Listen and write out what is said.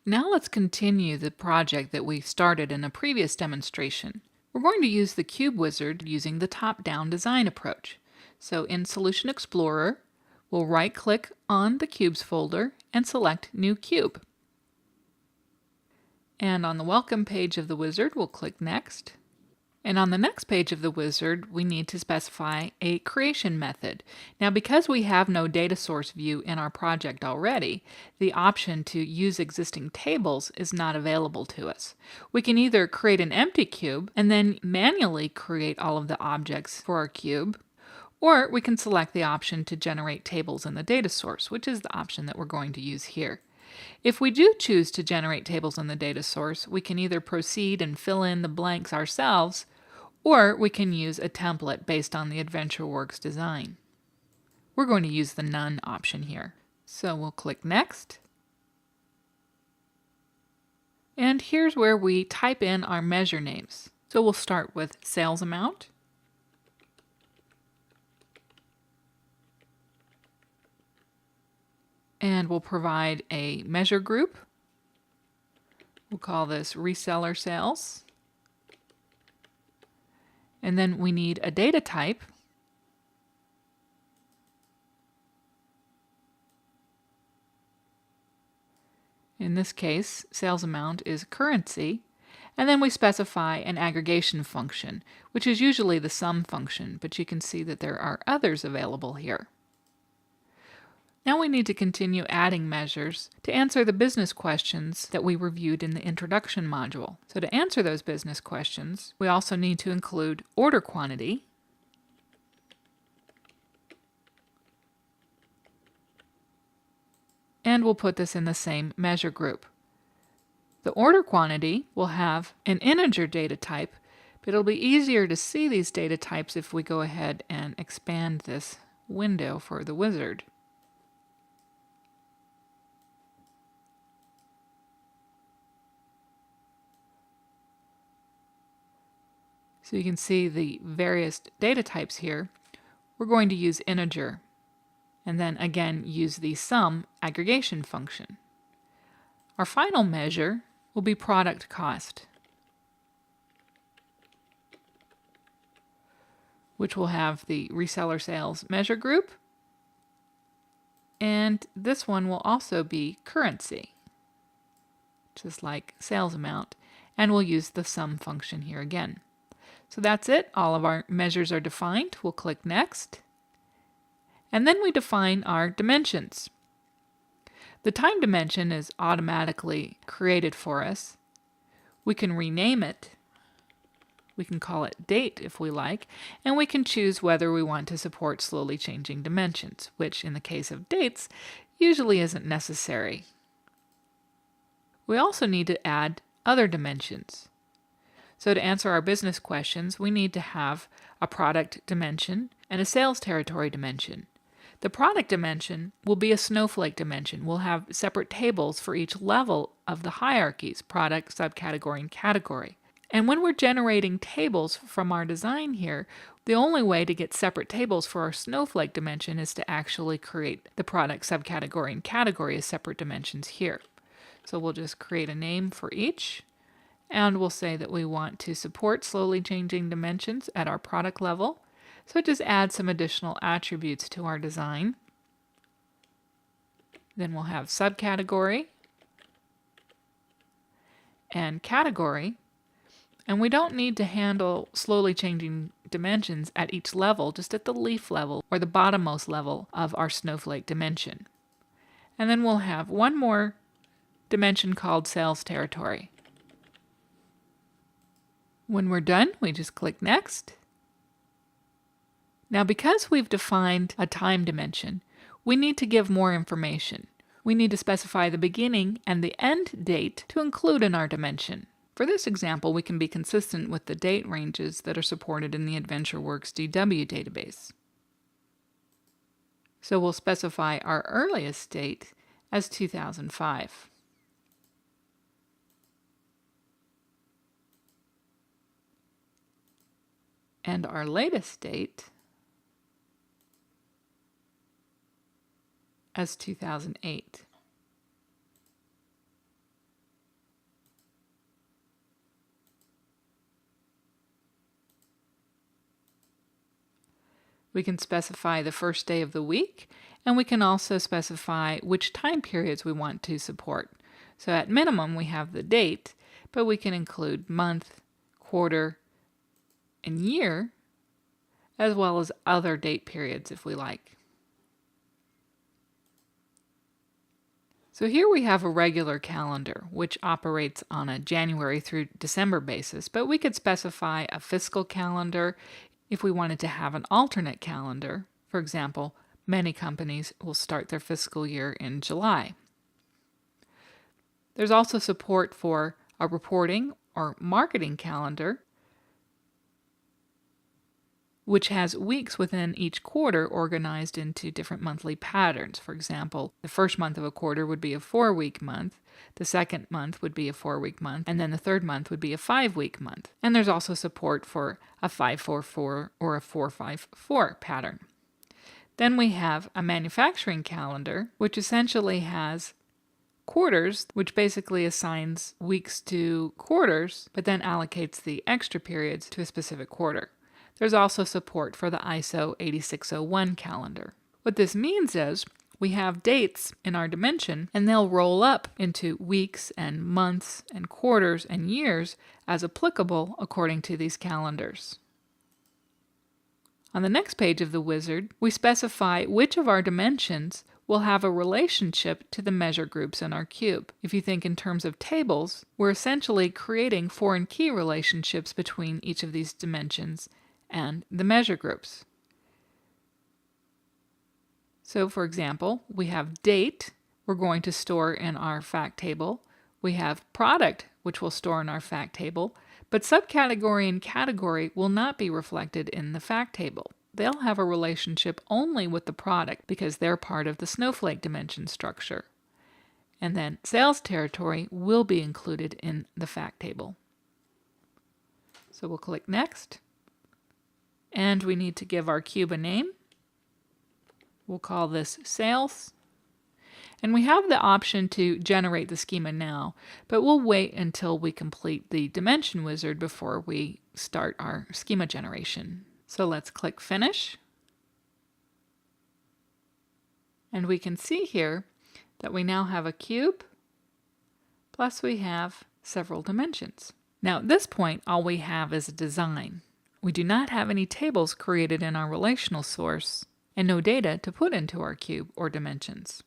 Now let's continue the project that we started in a previous demonstration. We're going to use the Cube Wizard using the top-down design approach. So in Solution Explorer, we'll right-click on the Cubes folder and select New Cube. And on the Welcome page of the wizard, we'll click Next. And on the next page of the wizard, we need to specify a creation method. Now, because we have no data source view in our project already, the option to use existing tables is not available to us. We can either create an empty cube and then manually create all of the objects for our cube, or we can select the option to generate tables in the data source, which is the option that we're going to use here. If we do choose to generate tables in the data source, we can either proceed and fill in the blanks ourselves, or we can use a template based on the AdventureWorks design. We're going to use the None option here. So we'll click Next. And here's where we type in our measure names. So we'll start with sales amount. And we'll provide a measure group. We'll call this reseller sales. And then we need a data type. In this case, sales amount is currency. And then we specify an aggregation function, which is usually the sum function, but you can see that there are others available here. Now we need to continue adding measures to answer the business questions that we reviewed in the introduction module. So to answer those business questions, we also need to include order quantity, and we'll put this in the same measure group. The order quantity will have an integer data type, but it'll be easier to see these data types if we go ahead and expand this window for the wizard. So you can see the various data types here. We're going to use integer, and then again use the sum aggregation function. Our final measure will be product cost, which will have the reseller sales measure group, and this one will also be currency, just like sales amount, and we'll use the sum function here again. So that's it. All of our measures are defined. We'll click Next. And then we define our dimensions. The time dimension is automatically created for us. We can rename it. We can call it date if we like, and we can choose whether we want to support slowly changing dimensions, which in the case of dates usually isn't necessary. We also need to add other dimensions. So to answer our business questions, we need to have a product dimension and a sales territory dimension. The product dimension will be a snowflake dimension. We'll have separate tables for each level of the hierarchies, product, subcategory, and category. And when we're generating tables from our design here, the only way to get separate tables for our snowflake dimension is to actually create the product, subcategory, and category as separate dimensions here. So we'll just create a name for each. And we'll say that we want to support slowly changing dimensions at our product level. So just add some additional attributes to our design. Then we'll have subcategory and category. And we don't need to handle slowly changing dimensions at each level, just at the leaf level or the bottommost level of our snowflake dimension. And then we'll have one more dimension called sales territory. When we're done, we just click Next. Now, because we've defined a time dimension, we need to give more information. We need to specify the beginning and the end date to include in our dimension. For this example, we can be consistent with the date ranges that are supported in the AdventureWorks DW database. So we'll specify our earliest date as 2005. And our latest date as 2008. We can specify the first day of the week, and we can also specify which time periods we want to support. So at minimum, we have the date, but we can include month, quarter, and year, as well as other date periods if we like. So here we have a regular calendar, which operates on a January through December basis, but we could specify a fiscal calendar if we wanted to have an alternate calendar. For example, many companies will start their fiscal year in July. There's also support for a reporting or marketing calendar, which has weeks within each quarter organized into different monthly patterns. For example, the first month of a quarter would be a 4-week month, the second month would be a 4-week month, and then the third month would be a 5-week month. And there's also support for a 5-4-4 or a 4-5-4 pattern. Then we have a manufacturing calendar, which essentially has quarters, which basically assigns weeks to quarters, but then allocates the extra periods to a specific quarter. There's also support for the ISO 8601 calendar. What this means is we have dates in our dimension, and they'll roll up into weeks and months and quarters and years as applicable according to these calendars. On the next page of the wizard, we specify which of our dimensions will have a relationship to the measure groups in our cube. If you think in terms of tables, we're essentially creating foreign key relationships between each of these dimensions and the measure groups. So for example, we have date, we're going to store in our fact table. We have product, which we'll store in our fact table, but subcategory and category will not be reflected in the fact table. They'll have a relationship only with the product because they're part of the snowflake dimension structure. And then sales territory will be included in the fact table. So we'll click Next. And we need to give our cube a name. We'll call this Sales. And we have the option to generate the schema now, but we'll wait until we complete the dimension wizard before we start our schema generation. So let's click Finish. And we can see here that we now have a cube, plus we have several dimensions. Now at this point, all we have is a design. We do not have any tables created in our relational source and no data to put into our cube or dimensions.